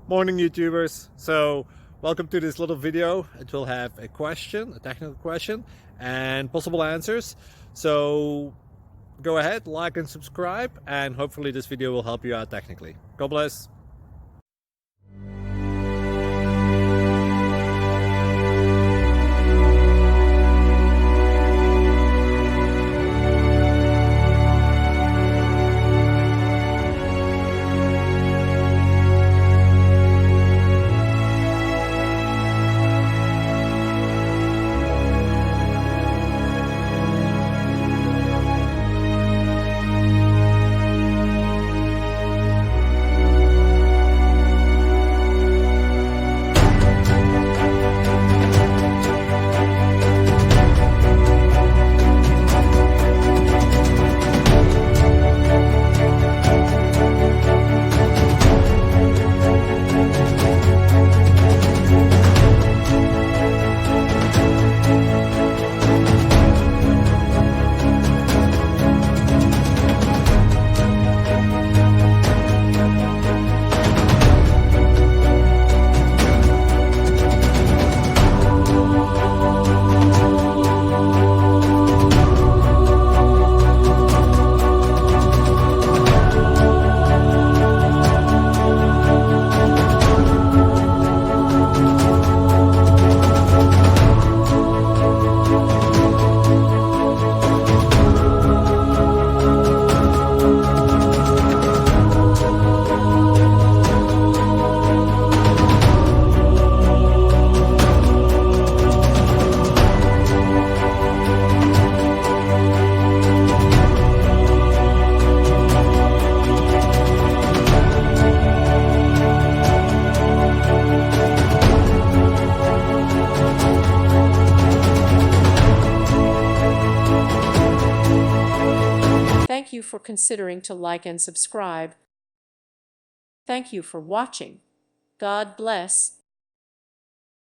Morning YouTubers. So welcome to this little video. It will have a question, a technical question, and possible answers. So go ahead, like and subscribe, and hopefully this video will help you out technically. God bless. Thank you for considering to like and subscribe. Thank you for watching. God bless.